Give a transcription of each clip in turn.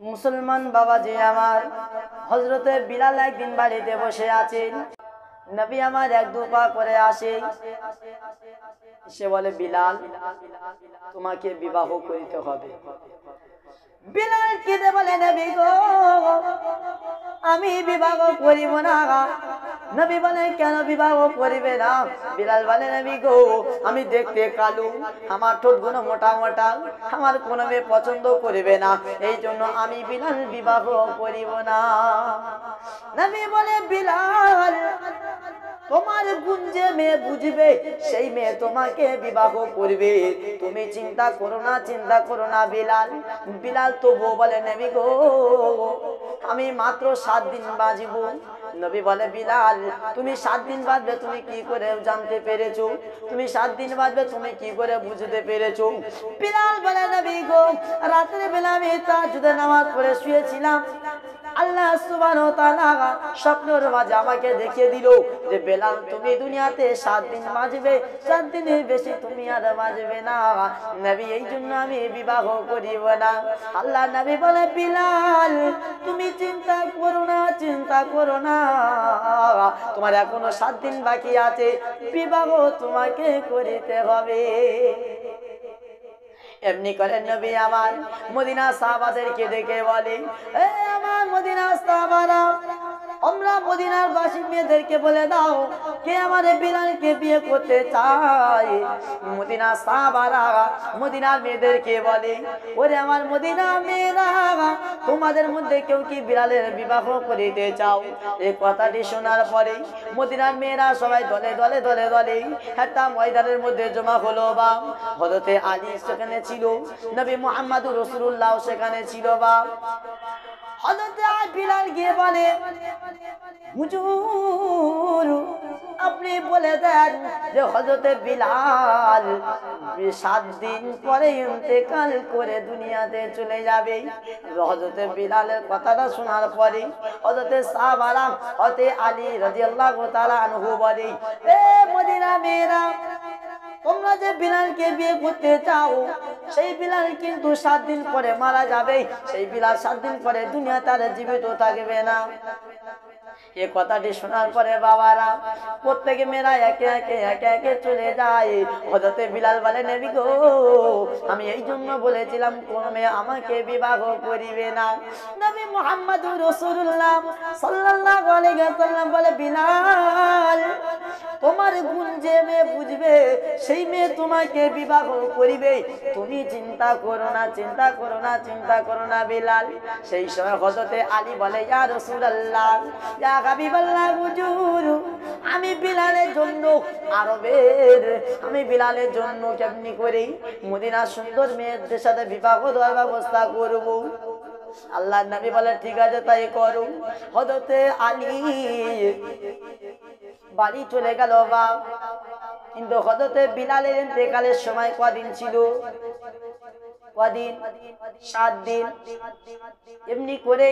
মুসলমান বাবাজি আমার, হযরতে বিলাল একদিন বাড়িতে বসে আছেন। নবী আমার এক দু পা করে আসে, সে বলে, বিলাল, তোমাকে বিবাহ করিতে হবে। বিলাল কেঁদে বলে, নবী গো, আমি বিবাহ করিব না। নবী বলে, কেন বিবাহ করিবে না? বিলাল বলে, নবী গো, আমি দেখতে কালো, আমার ঠোঁটগুলো মোটা মোটা, আমার কোনো মেয়ে পছন্দ করিবে না, এই জন্য আমি বিলাল বিবাহ করিব না। নবী বলে, বিলাল, তোমার গুণ যে মেয়ে বুঝবে সেই মেয়ে তোমাকে বিবাহ করবে, তুমি চিন্তা করো না, চিন্তা করো না। বিলাল বিলাল তবুও বলে, নবী গো, আমি মাত্র 7 দিন বাঁচব। নবী বলে, বিলাল, তুমি 7 দিন বাঁচবে তুমি কি করে জানতে পেরেছো? তুমি 7 দিন বাঁচবে তুমি কি করে বুঝতে পেরেছো? বিলাল বলে, নবী গো, রাত্রে বেলা আমি তাহাজ্জুদের নামাজ পড়ে শুয়েছিলাম, আল্লাহ সুবহানাহু ওয়া তাআলা স্বপ্নের মাঝে আমাকে দেখিয়ে দিল যে বেলাল, তুমি দুনিয়াতে 7 দিন বাঁচবে, 7 দিনের বেশি তুমি আর বাঁচবে না। নবী, এই জন্য আমি বিবাহ করিব না। আল্লাহ নবী বলে, বিলাল, তুমি চিন্তা করো না, চিন্তা করো না, তোমার এখনো 7 দিন বাকি আছে, বিবাহ তোমাকে করিতে হবে। এমনি করে নবী আমার মদিনা সাহাবাদেরকে ডেকে বলে, এ আমার মদিনা সাহাবারা, আমরা মদিনার বাসী মেয়েদেরকে বলে দাও, কে আমার বিলালকে বিয়ে করতে চায়? মদিনা সাহাবারা মদিনার মেয়েদেরকে বলে, ওরে আমার মদিনা মেয়েরা, তোমাদের মধ্যে কেউ কি বিলালের বিবাহ করিতে চাও? এই কথাটি শোনার পরে মদিনার মেয়েরা সবাই দলে দলে দলে দলে একটা ময়দানের মধ্যে জমা হলো। বা হযরতে আলী সেখানে ছিল, নবী মুহাম্মদুর রাসূলুল্লাহ সেখানে ছিল। বা হযরতে বিলাল গিয়ে বলে, হুজুর, আপনি বলে দেন যে হযরতে বিলাল 7 দিন পরে ইন্তেকাল করে দুনিয়াতে চলে যাবে। হযরতে বিলালের কথাটা শোনার পরে হযরতে সাহাবারা হযরতে আলী রাদিয়াল্লাহু তাআলা আনহু বলে, এ মদিনা মেয়েরা, তোমরা যে বিলালকে বিয়ে করতে চাও, সেই বিলাল কিন্তু 7 দিন পরে মারা যাবে, সেই বিলাল 7 দিন পরে দুনিয়াতে আর জীবিত থাকবে না। এই কথাটি শোনার পরে বাবারা প্রত্যেকে মেয়েরা একে একে একে একে চলে যায়। হযরতে বিলাল বলে, নবী গো, আমি এই জন্য বলেছিলাম কোন মেয়ে আমাকে বিবাহ করিবে না। নবী মুহাম্মদুর রাসূলুল্লাহ সাল্লাল্লাহু আলাইহি ওয়াসাল্লাম বলে, বিলাল, তোমার গুণ যে মেয়ে বুঝবে সেই মেয়ে তোমাকে বিবাহ করিবে, তুমি চিন্তা করো না, চিন্তা করো না, চিন্তা করো না। বিলাল সেই সময় হযরতে আলী বলে, ইয়া রাসূলুল্লাহ, ইয়া হাবিবাল্লাহ, হুজুর, আমি বিলালের জন্য আমি বিলালের জন্য কেমনি করে মদিনার সুন্দর মেয়েদের সাথে বিবাহ দেওয়ার ব্যবস্থা করব? আল্লাহ নবী বলে, ঠিক আছে, তাই করো। হযরতে আলী বাড়ি চলে গেল। বা কিন্তু হযরতে বিলালের ইন্তেকালের সময় কদিন ছিল? কদিন? 7 দিন। এমনি করে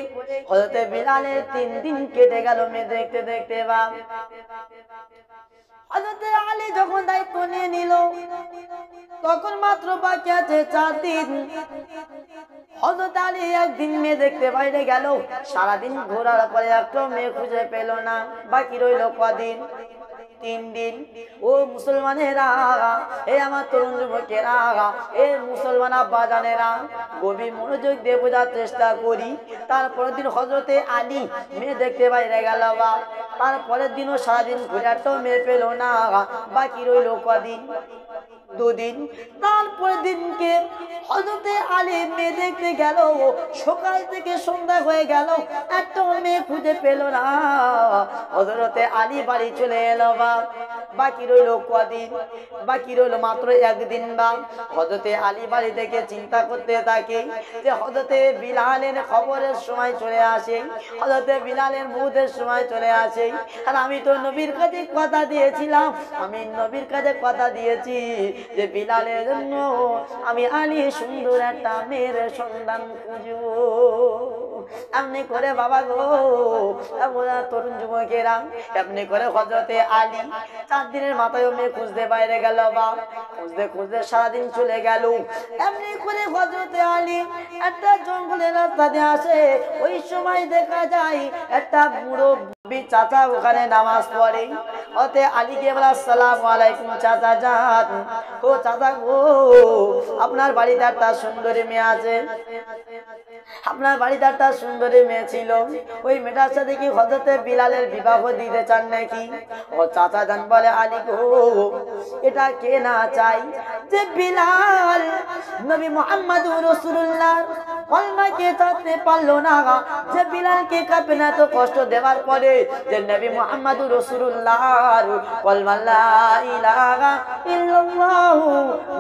হযরতে বিলালের 3 দিন কেটে গেল মেয়ে দেখতে দেখতে। বা হযরতে আলী যখন দায়িত্ব নিয়ে নিল, তখন মাত্র বাকি আছে 4 দিন। হযরত আলী একদিন মেয়ে দেখতে বাইরে গেল, সারাদিন ঘোরার পরে একটা মেয়ে খুঁজে পেল না। বাকি রইল কদিন? 3 দিন। ও মুসলমানেরা, এ আমার তরুণ যুবকেরা, এ মুসলমান আব্বাজানেরা, গভীর মনোযোগ দিয়ে বোঝার চেষ্টা করি। তারপরের দিন হযরতে আলী মেয়ে দেখতে বাইরে গেল। বা তারপরের দিনও সারাদিন ঘুরে একটাও মেয়ে পেল না। বাকি রইল কদিন? 2 দিন। তারপরের দিনকে হযরতে আলী মেয়ে দেখতে গেল, সকাল থেকে সন্ধ্যা হয়ে গেল, একটাও মেয়ে খুঁজে পেল না। হযরতে আলী বাড়ি চলে এলো। বা বাকি রইল কদিন? বাকি রইল মাত্র 1 দিন। বা হযরতে আলী বাড়ি থেকে চিন্তা করতে থাকে যে হযরতে বিলালের খবরের সময় চলে আসে, হযরতে বিলালের মউতের সময় চলে আসে, আর আমি তো নবীর কাছে কথা দিয়েছিলাম, আমি নবীর কাছে কথা দিয়েছি যে বিলালের জন্য আমি আলী সুন্দর একটা মেয়ের সন্ধান খুঁজব। এমনি করে বাবা গো তরুণ যুবকেরা এমনি করে হযরতে আলী 4 দিনের মাথায় মেয়ে খুঁজতে বাইরে গেল বা খুঁজতে খুঁজতে সারাদিন চলে গেল। এমনি করে হযরতে আলী একটা জঙ্গলের রাস্তা দিয়ে আসে। ওই সময় দেখা যায় একটা বুড়ো চাচা ওখানে নামাজ পড়ে। ওতে আলীকে বলে আসসালামু আলাইকুম চাচা জান। ও চাচা গো আপনার বাড়িতে একটা সুন্দরী মেয়ে আছে, আপনার বাড়িতে একটা সুন্দরী মেয়ে ছিল, ওই মেয়েটার সাথে কি হযরতে বিলালের বিবাহ দিতে চান নাকি? ও চাচা জান বলে আলী গো এটা কে না চাই যে বিলাল নবী মুহাম্মদুর রাসূলুল্লাহ কলমাকে চাটতে পারলো না, যে বিলালকে কাঁপে তো কষ্ট দেওয়ার পরে যে নবী মুহাম্মদুর রাসূলুল্লাহ কলমা লা ইলাহা ইল্লাল্লাহ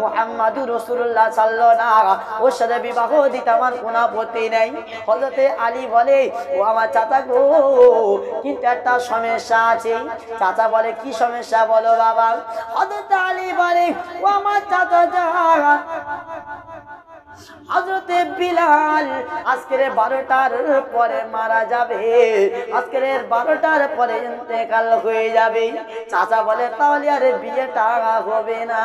মুহাম্মাদুর রাসূলুল্লাহ সাল্লাল্লাহু ওর সাথে বিবাহ দিতে আমার কোনো আপত্তি নেই। হযরতে আলী বলে ও আমার চাচা গো কিন্তু একটা সমস্যা আছে। চাচা বলে কি সমস্যা বলো বাবা? হযরতে আলী বলে ও আমার চাচা জান হযরতে বিলাল আজকের 12টার পরে মারা যাবে, আজকের 12টার পরে ইন্তেকাল হয়ে যাবে। চাচা বলে তাহলে আর বিয়েটা হবে না।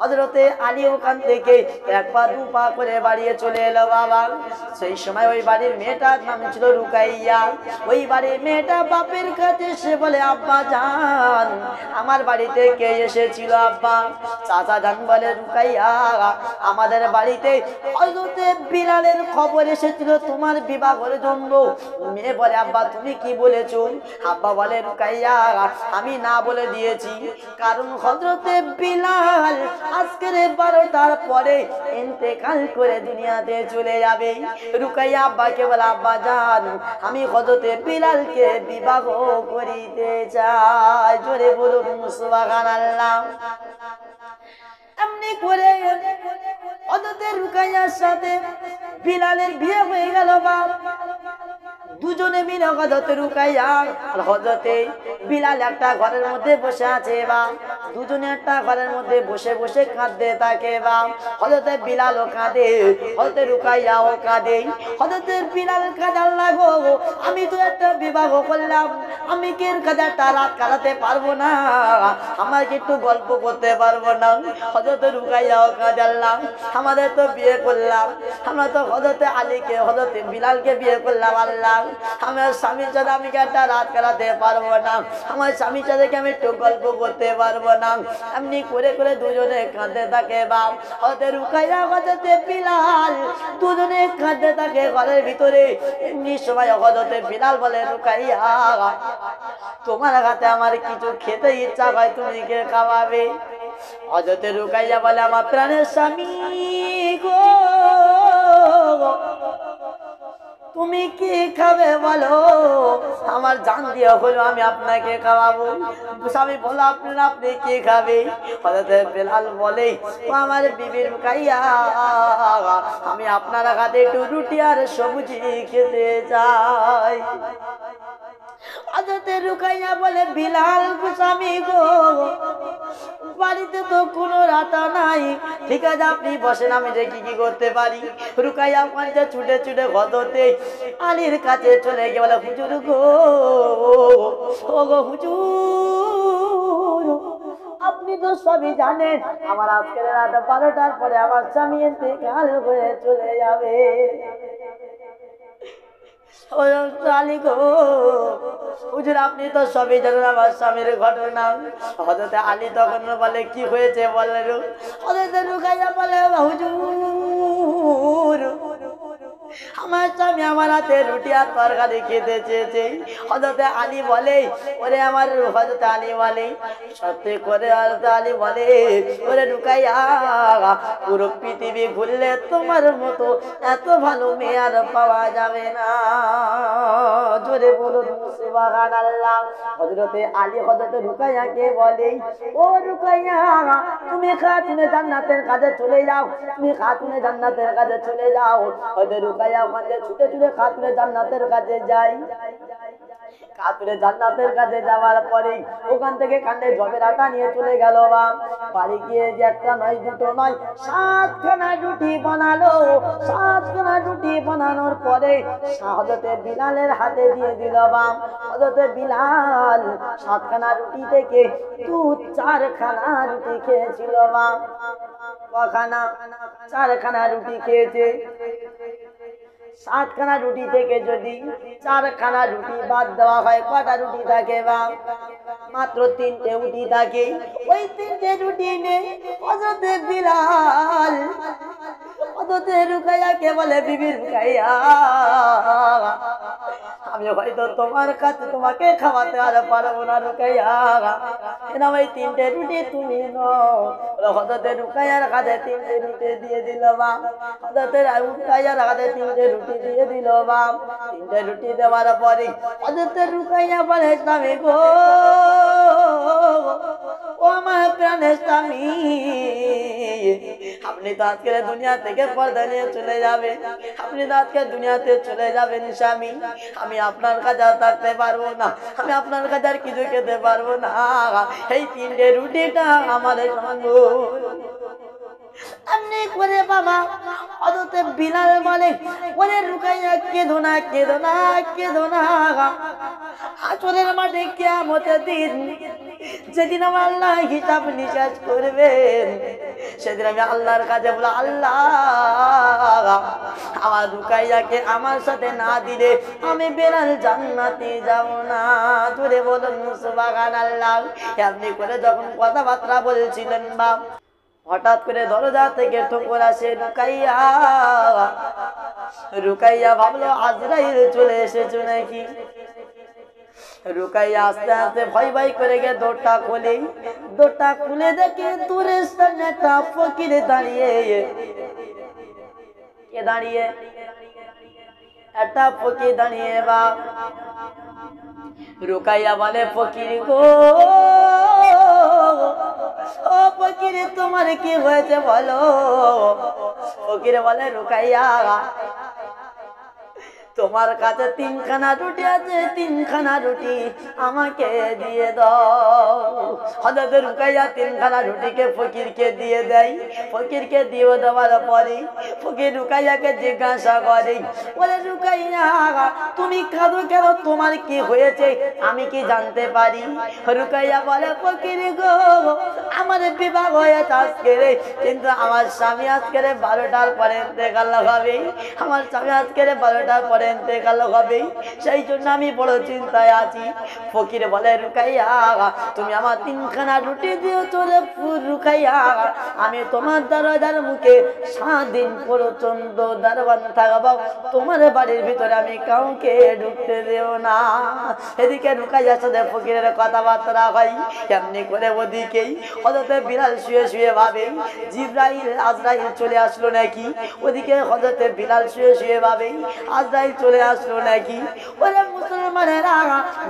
হযরতে আলী ওখান থেকে 1 পা 2 পা করে বাড়িয়ে চলে এলো বাবা। সেই সময় ওই বাড়ির মেয়েটার নাম ছিল রুকাইয়া। ওই বাড়ির মেয়েটা বাপের কাছে এসে বলে আব্বা জান আমার বাড়িতে কে এসেছিল আব্বা? চাচা জান বলে রুকাইয়া আমাদের বাড়িতে হযরতে বিলালের খবর এসেছিল তোমার বিবাহের জন্য। মেয়ে বলে আব্বা তুমি কি বলেছো? আব্বা বলে রুকাইয়া আমি না বলে দিয়েছি, কারণ হযরতে বিলাল আজকের 12টার পরে ইন্তেকাল করে দুনিয়াতে চলে যাবে। রুকাইয়া আব্বাকে বলে আব্বা জান আমি হযরতে বিলালকে বিবাহ করিতে চাই। জোরে বলুন সুবহানাল্লাহ। এমনি করে হযরতে রুকাইয়ার সাথে বিলালের বিয়ে হয়ে গেল বাপ। দুজনে মিলে হযরতে রুকাইয়া আর হযরতে বিলাল একটা ঘরের মধ্যে বসে আছে বা দুজনে একটা ঘরের মধ্যে বসে বসে কাঁদতে থাকে বা হযরতে বিলালও কাঁদে, হযরতে রুকাইয়াও কাঁদে। হযরতে বিলাল কাঁদে আল্লাহ গো আমি তো একটা বিবাহ করলাম, আমি কি এর কাছে একটা রাত কাটাতে পারবো না? আমার কি একটু গল্প করতে পারবো না? হযরতে রুকাইয়াও কাঁদে আল্লাহ আমাদের তো বিয়ে করলাম, আমরা তো হযরতে আলীকে হযরতে বিলালকে বিয়ে করলাম আল্লাহ, আমার স্বামীর সাথে আমি কি একটা রাত কাটাতে পারবো না? আমার স্বামীর সাথে কি আমি একটু গল্প করতে পারবো না? এমনি করে করে দুজনে কাঁদতে থাকে বাপ। হযরতে রুকাইয়া হযরতে বিলাল দুজনে কাঁদতে থাকে ঘরের ভিতরে। এমনি সময় হযরতে বিলাল বলে রুকাইয়া তোমার হাতে আমার কিছু খেতে ইচ্ছা হয়, তুমি কে খাওয়াবে? হযরতে রুকাইয়া বলে আমার প্রাণের স্বামী গো তুমি কি খাবে বলো, আমার জান দিয়ে হলো আমি আপনাকে খাওয়াবো। স্বামী বলো আপনি কি খাবে? হযরতে বিলাল বলে ও আমার বিবি রুকাইয়া আমি আপনার হাতে একটু রুটি আর সবজি খেতে চাই। হযরতে রুকাইয়া বলে বিলাল স্বামী গো বাড়িতে তো কোনো রাতা নাই, ঠিক আছে আপনি বসেন আমি দেখি কি করতে পারি। রুকাইয়া পাঞ্জা ছুটে ছুটে হযরতে আলীর কাছে চলে গিয়ে বলে হুজুর গো ও গো হুজুর আপনি তো সবই জানেন আমার আজকের রাত 12টার পরে আমার স্বামী ইন্তেকাল হয়ে চলে যাবে। আলী গো হুজুর আপনি তো সবই জানেন আমার স্বামীর ঘটনা। হযরতে আলী তখন বলে কি হয়েছে বলে? হযরতে রুকাইয়া বলে হুজুর আমার স্বামী আমার হাতে রুটি আর তরকারি খেতে চেয়েছে। হযরতে আলী বলে ওরে আমার হযরতে আলী বলে সত্যি করে হযরতে আলী বলে ওরে রুকাইয়া পুরো পৃথিবী ঘুরলে তোমার মতো এত ভালো মেয়ে আর পাওয়া যাবে না। জোরে বলুন সুবহানাল্লাহ। হযরতে আলী হযরতে রুকাইয়াকে বলে ও রুকাইয়া তুমি খাতুনে জান্নাতের কাছে চলে যাও, তুমি খাতুনে জান্নাতের কাছে চলে যাও। হযরতে রুকাইয়া ওখানে ছুটে ছুটে খাতুনে জান্নাতের কাছে যায়। কাতরে জান্নাতের কাছে যাওয়ার পরে ওখান থেকে কান্দে জবের আটা নিয়ে চলে গেল বাপ। বাড়ি গিয়ে যে একটা নয় দুটো নয় 7খানা রুটি বানালো। 7খানা রুটি বানানোর পরে হযরতে বিলালের হাতে দিয়ে দিল বাপ। হযরতে বিলাল 7খানা রুটি থেকে 4খানা রুটি খেয়েছিল বাপ। কখানা? 4খানা রুটি খেয়েছে। 7খানা রুটি থেকে যদি 4খানা রুটি বাদ দেওয়া হয় কটা রুটি থাকে বাপ? মাত্র 3টে রুটি থাকে। ওই 3টে রুটি নেই হযরতে বিলাল হযরতে রুকাইয়াকে বলে, বিবি রুকাইয়া, আমি হয়তো তোমার কাছে তোমাকে খাওয়াতে আর পারবো না রুকাইয়া, এনাম এই 3টে রুটি তুমি নাও। হযরতে রুকাইয়ার কাছে 3টে রুটি দিয়ে দিল বাপ। হযরতে রুকাইয়ার কাছে 3টে রুটি দিয়ে দিল বাপ। 3টে রুটি দেওয়ার পরে হযরতে রুকাইয়া বলে, স্বামী গো, ও আমার প্রাণের স্বামী, আপনি তো আজকে দুনিয়া থেকে পর্দা নিয়ে চলে যাবেন। আপনি তো আজকে দুনিয়াতে চলে যাবেন স্বামী। আমি আপনার কাছে আর থাকতে পারবো না। আমি আপনার কাছে আর কিছু খেতে পারবো না। এই 3টে রুটিটা আমার সঙ্গ। এমনি করে বাবা হযরতে বিলাল বলে, ওরে রুকাইয়া কেঁদো না, কেঁদো না, কেঁদো না। হাসরের মাঠে কিয়ামতের দিন যেদিন আমার আল্লাহ হিসাব নিকাশ করবেন, সেদিন আমি আল্লাহর কাছে বলবো, আল্লাহ, আমার রুকাইয়াকে আমার সাথে না দিলে আমি বিলাল জান্নাতে যাব না। ধরে বলুন সুবহানাল্লাহ। এমনি করে যখন কথাবার্তা বলছিলেন বাপ, হঠাৎ করে দরজা থেকে ঠোকর আসে। রুকাইয়া, রুকাইয়া ভাবলো আজরাইল চলে এসেছে নাকি। রুকাইয়া আস্তে আস্তে ভয় ভয় করে গিয়ে দরজা খোলে। দরজা খুলে দেখে দূরের সামনে একটা ফকির দাঁড়িয়ে। কে দাঁড়িয়ে? একটা ফকির দাঁড়িয়ে বাপ। রুকাইয়া বলে, ফকির গো, ও ফকির, তোমার কি হয়েছে বলো? ফকির বলে, রুকাইয়া, তোমার কাছে 3খানা রুটি আছে, 3খানা রুটি আমাকে দিয়ে দাও। হযরতে রুকাইয়া 3খানা রুটিকে ফকিরকে দিয়ে দেয়। ফকিরকে দিয়ে দেওয়ার পরে ফকির রুকাইয়াকে জিজ্ঞাসা করে, বলে, রুকাইয়া, তুমি কাঁদো কেন? তোমার কি হয়েছে? আমি কি জানতে পারি? রুকাইয়া বলে, ফকির গো, আমার বিবাহ হয়েছে আজকে, কিন্তু আমার স্বামী আজকে 12টার পরে ইন্তেকাল হবে। আমার স্বামী আজকে 12টার পরে ইন্তেকাল হবে, সেই জন্য আমি বড় চিন্তায় আছি। ফকির বলে, রুকাইয়া, তুমি আমার 3খানা রুটি দিও চলে। রুকাইয়া, আমি তোমার দরজার মুখে 7 দিন পর্যন্ত দারোয়ান থাকবো। তোমার বাড়ির ভিতরে আমি কাউকে ঢুকতে দেব না। এদিকে রুকাইয়ার সাথে ফকিরের কথাবার্তা হয়। এমনি করে ওদিকেই হযরতে বিলাল শুয়ে শুয়ে ভাবে, জিবরাইল আজরাইল চলে আসলো নাকি। ওদিকে হযরতে বিলাল শুয়ে শুয়ে ভাবে, আজরাইল চলে আসলো নাকি। ওরে মুসলমানেরা,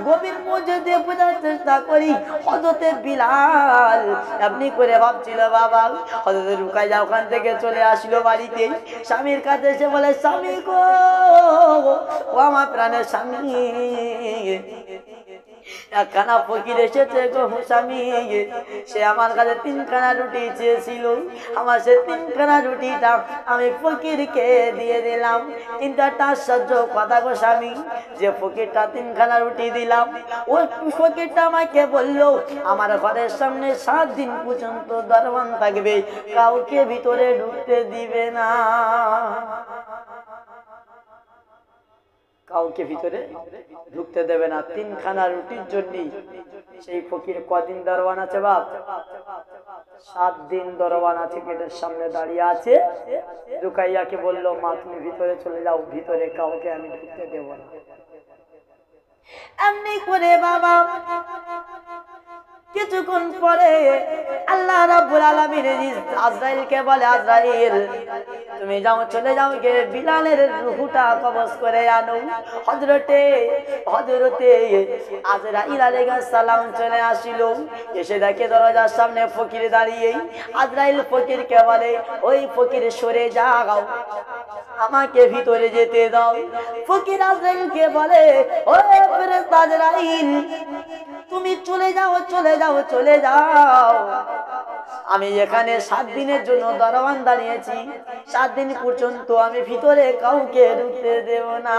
গভীর মসজিদে বোঝার চেষ্টা করি, হযরতে বিলাল এমনি করে ভাবছিল বাবা। হযরতে রুকাইয়া ওখান থেকে চলে আসলো বাড়িতে। স্বামীর কাছে এসে বলে, স্বামী গো, ও আমার প্রাণের স্বামী, একখানা ফকির এসেছে গো স্বামী। সে আমার কাছে 3খানা রুটি চেয়েছিল। আমার সে 3খানা রুটিটা আমি ফকিরকে দিয়ে দিলাম। কিন্তু একটা আশ্চর্য কথা গো স্বামী, যে ফকিরটা 3খানা রুটি দিলাম, ওই ফকিরটা আমাকে বললো আমার ঘরের সামনে 7 দিন পর্যন্ত দারোয়ান থাকবে, কাউকে ভিতরে ঢুকতে দিবে না। কাউকে ভিতরে ঢুকতে দেবে না 3খানা রুটির জন্য। সেই ফকির কদিন দারোয়ান আছে বাপ? 7 দিন দারোয়ান আছে, গেটের সামনে দাঁড়িয়ে আছে। রুকাইয়াকে বললো, মা তুমি ভিতরে চলে যাও, ভিতরে কাউকে আমি ঢুকতে দেব না। এমনি করে বাবা কিছুক্ষণ পরে আল্লাহ রাব্বুল আলামিন আজরাইলকে বলে, আজরাইল তুমি যাও, চলে যাও, গিয়ে বিলালের রূহটা কবজ করে আনো। হযরতে আজরাইল আলাইহিস সালাম চলে আসিল। এসে দেখে দরজার সামনে ফকির দাঁড়িয়ে। আজরাইল ফকিরকে বলে, ওই ফকির সরে যাও। আমাকে ভিতরে যেতে দাও। ফকির আজরাইলকে বলে, ও ফেরেশতা আজরাইল, তুমি চলে যাও, চলে যাও, চলে যাও। আমি এখানে 7 দিনের জন্য দারোয়ান দাঁড়িয়েছি, 7 দিন পর্যন্ত আমি ভিতরে কাউকে ঢুকতে দেব না।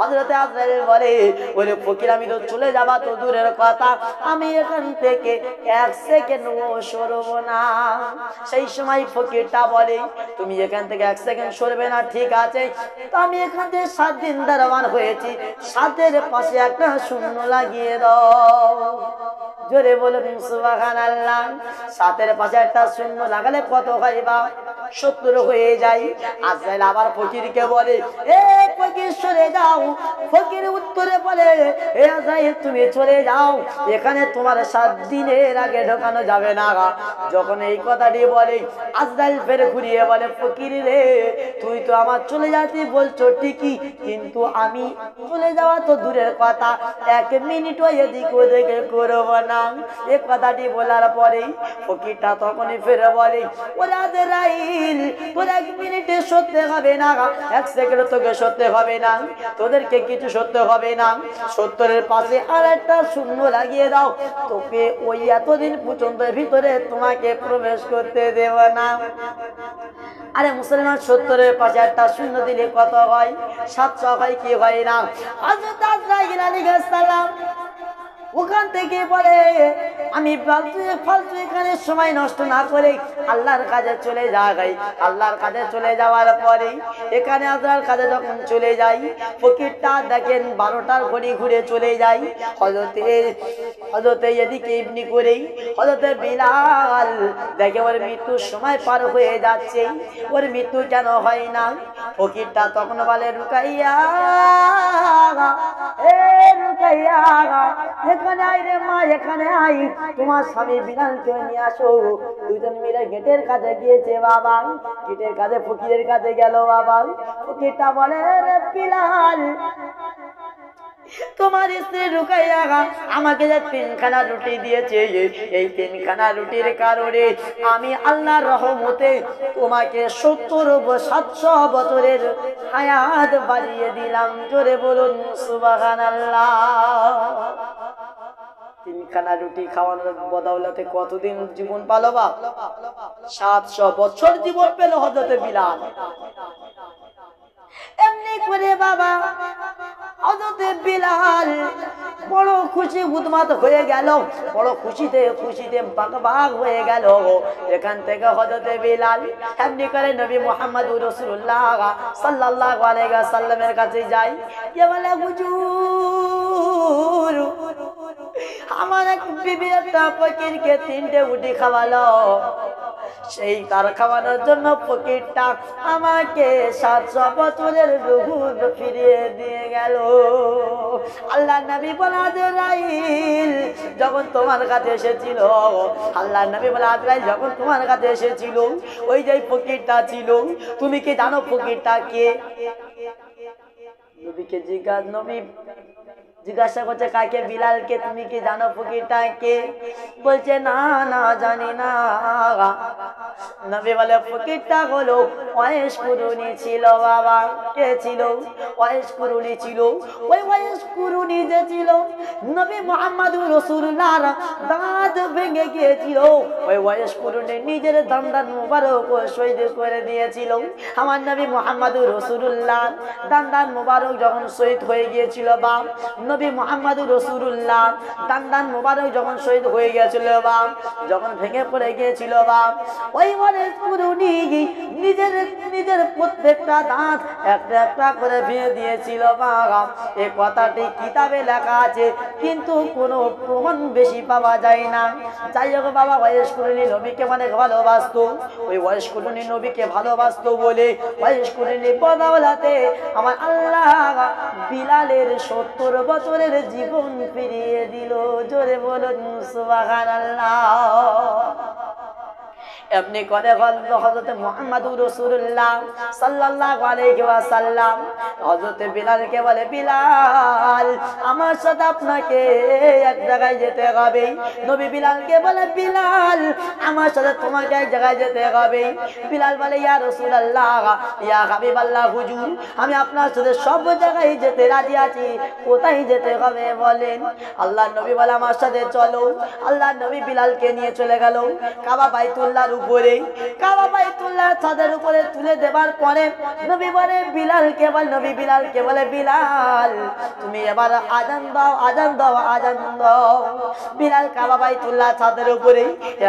হযরত আজরাইল বলে, বলে ফকির আমি তো চলে যাবা তো দূরের কথা, আমি এখান থেকে 1 সেকেন্ডও সরব না। সেই সময় ফকিরটা বলে, তুমি এখান থেকে 1 সেকেন্ড সরবে না, ঠিক আছে, তো আমি এখান থেকে 7 দিন দারোয়ান হয়েছি, 7-এর পাশে একটা শূন্য লাগিয়ে দাও। জোরে বলুন সুবহানাল্লাহ। 7-এর পাশে একটা শূন্য লাগালে কত হয় বা? 70 হয়ে যায়। আজরাইল আবার ফকিরকে বলে, এ ফকির সরে যাও। ফকির উত্তরে বলে, এ আজরাইল তুমি চলে যাও, এখানে তোমার 7 দিনের আগে ঢোকানো যাবে না। যখন এই কথাটি বলে, আজরাইল ফের ঘুরিয়ে বলে, ফকির রে, তুই তো আমার চলে যাতে বলছো ঠিকই, কিন্তু আমি চলে যাওয়া তো দূরের কথা, 1 মিনিটও এদিক ওদিক করব না। এই কথাটি বলার পরে ফকিরটা তখনই ফিরে বলে, ওরে আজরাইল, তোর 1 মিনিটে সত্যি হবে না, 1 সেকেন্ড তোকে সত্যি হবে না, তোদেরকে কিছু সত্যি হবে না, 70-এর পাশে আর একটা শূন্য লাগিয়ে দাও, তোকে ওই এতদিন পর্যন্ত ভিতরে তোমাকে প্রবেশ করতে দেব না। আরে মুসলমান, 70-এর পাশে একটা শূন্য দিলে কত হয়? 700 হয় কি হয় না? হযরত আজরাইল আলাইহিস সালাম ওখান থেকে বলে, আমি ফালতু এখানে সময় নষ্ট না করে আল্লাহর কাজে চলে যাই। আল্লাহর কাজে চলে যাওয়ার পরে এখানে আল্লাহর কাজে যখন চলে যাই, ফকিরটা দেখেন 12টার ঘড়ি ঘুরে চলে যাই। হযরতে এদিকে ইবনি করেই হযরতে বিলাল দেখে ওর মৃত্যুর সময় পার হয়ে যাচ্ছে, ওর মৃত্যু কেন হয় না? ফকিরটা তখন বলে, রুকাইয়া, এ রুকাইয়া, এখানে আই রে মা, এখানে আই, তোমার স্বামী বিলালকে নিয়ে আসো। দুজন মিলে গেটের কাছে গিয়েছে বাবা, গেটের কাছে ফকিরের কাছে গেল বাবা। ফকিরটা বলে, রে বিলাল, তোমার স্ত্রী রুকাইয়া আমাকে যে 3খানা রুটি দিয়েছে, এই 3খানা রুটির কারণে আমি আল্লাহর রহমতে তোমাকে 700 বছরের হায়াত বাড়িয়ে দিলাম। জোরে বলুন সুবহানাল্লাহ। 3খানা রুটি খাওয়ানোর বদৌলতে কতদিন জীবন পালো বা? 700 বছর জীবন পেল হযরত বিলাল। এমনি করে বাবা হযরত বিলাল বড় খুশি উন্মাদ হয়ে গেল, বড় খুশিতে বাগ হয়ে গেল। এখান থেকে হযরত বিলাল এমনি করে নবী মুহাম্মদুর রাসূলুল্লাহ সাল্লাল্লাহু আলাইহি ওয়াসাল্লামের কাছে যায়, যে বলে, হুজুর, আমার এক বিবি একটা ফকিরকে 3টে রুটি খাওয়ালো, সেই তার খাওয়ানোর জন্য ফকিরটা আমাকে 700 বছরের রূহ ফিরিয়ে দিয়ে গেল। আল্লাহর নবী বলে, আজরাইল যখন তোমার কাছে এসেছিল, আল্লাহর নবী বলে, আজরাইল যখন তোমার কাছে এসেছিল, ওই যে ফকিরটা ছিল, তুমি কি জানো ফকিরটা কে? নবীকে জিজ্ঞাসা করছে, কাকে? বিলালকে। তুমি কি জানো ফকিরটা কে? বলছে, না না, জানি না। নবী বলে, ফকিরটা হলো ওয়াইস কুরুনি ছিল বাবা। কে ছিল? ওয়াইস কুরুনি ছিল। ওই ওয়াইস কুরুনি যে ছিল, নবী মুহাম্মদুর রাসূলুল্লাহর দাঁত ভেঙে গিয়েছিল, ওই ওয়াইস কুরুনি নিজের দান্দান মুবারক শহীদ করে দিয়েছিল। আমার নবী মুহাম্মদুর রাসূলুল্লাহ দান্দান মুবারক যখন শহীদ হয়ে গিয়েছিল বাপ, নবী মুহাম্মদুর রাসূলুল্লাহ দান্দান মুবারক যখন শহীদ হয়ে গিয়েছিল বাপ, যখন ভেঙে পড়ে গিয়েছিল বাপ, ওই ওয়াইস কুরুনি নিজের প্রত্যেকটা দাঁত একটা একটা করে ভেঙে দিয়েছিল বাপ। এই কথাটি কিতাবে লেখা আছে, কিন্তু কোনো প্রমাণ বেশি পাওয়া যায় না। যাই হোক বাবা, ওয়াইস কুরুনি নবীকে অনেক ভালোবাসতো। ওই ওয়াইস কুরুনি নবীকে ভালোবাসতো বলে ওয়াইস কুরুনি বদৌলতে আমার আল্লাহ বিলালের 70 বছরের জীবন ফিরিয়ে দিল। জোরে বলুন সুবহানাল্লাহ। এমনি করে বলল হযরত মুহাম্মদুর রাসূলুল্লাহ সাল্লাল্লাহু আলাইহি ওয়াসাল্লাম হযরত বিলালকে বলে, বিলাল আমার সাথে আপনাকে এক জায়গায় যেতে হবে। নবী বিলালকে বলে, বিলাল আমার সাথে তোমাকে এক জায়গায় যেতে হবে। বিলাল বলে, ইয়া রাসূলুল্লাহ ইয়া হাবিবাল্লাহ হুজুর, আমি আপনার সাথে সব জায়গায় যেতে রাজি আছি, কোথায় যেতে হবে বলেন? আল্লাহর নবী বলে, আমার সাথে চলো। আল্লাহর নবী বিলালকে নিয়ে চলে গেল কাবা বাইতুল্লাহর উপরে। কাবা বাইতুল্লাহ ছাদের উপরে তুলে দেবার পরে নবী বলে বিলালকে বল, নবী বিলালকে বলে, বিলাল তুমি এবার আজান দাও, আজান দাও, আজান দাও। বিলাল কাবা বাইতুল্লাহ ছাদের উপরে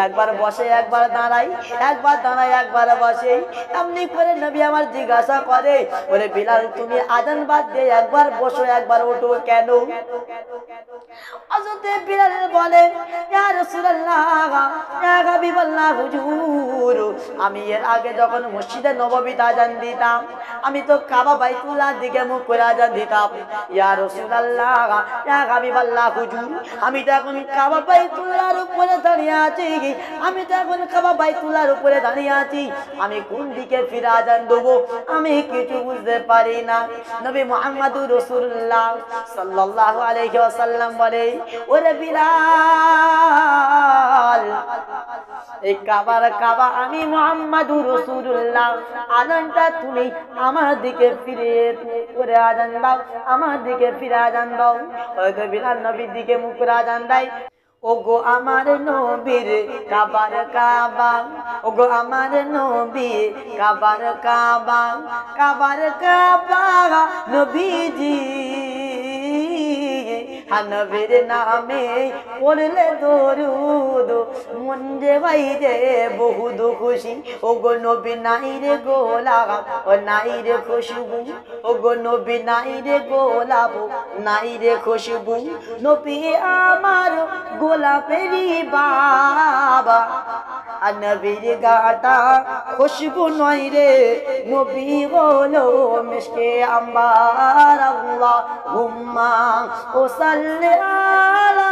একবার বসে একবার দাঁড়ায়, একবার দাঁড়ায় একবার বসে। এমনি করে নবী আমার জিজ্ঞাসা করে, বলে বিলাল তুমি আজান বাদ দিয়ে একবার বসো একবার ওঠো কেন? হযরত বিলাল বলে, ইয়া রাসূলুল্লাহ ইয়া হাবিবাল্লাহ হুজুর, আমি এর আগে যখন মসজিদে নববীতে আজান দিতাম আমি তো কাবা বাইতুল্লাহর দিকে মুখ করে আজান দিতাম। ইয়া রাসূলুল্লাহ ইয়া হাবিবাল্লাহ হুজুর, আমি তো এখন কাবা বাইতুল্লাহর উপরে দাঁড়িয়ে আছি, আমি তো এখন কাবা বাইতুল্লাহর উপরে দাঁড়িয়ে আছি, আমি কোন দিকে ফিরে আজান দেবো আমি কিছু বুঝতে পারি না। নবী মুহাম্মদুর রাসূলুল্লাহ সাল্লাল্লাহু আলাইহি ওয়াসাল্লাম বলে, ওরে বিলাল এই কাবার কাবা আমি মুহাম্মদুর রাসূলুল্লাহ, আজানটা তুমি আমার দিকে ফিরে করে আজান দাও, আমার দিকে ফিরে আজান দাও। হয়তো বিলাল নবীর দিকে মুখ করে আজান দেয়, ওগো আমার নবীর কাবার কাবা, ওগো আমার নবী কাবার কাবা, কাবার কাবা নবীজি নবীর নামে পড়লে দরুদ মন যে বাইরে বহুত খুশি। ওগো নবী নাই রে গোলাপ ও নাই রে খুশবু, ওগো নবী নাই রে গোলাপ নাই রে খুশবু, নবী আমার গোলাপেরই বাবা আর নবীর গাটা খুশবু নয় রে, নবী হলো মিশকে আম্বার। আল্লাহুম্মা সাল্লি আলা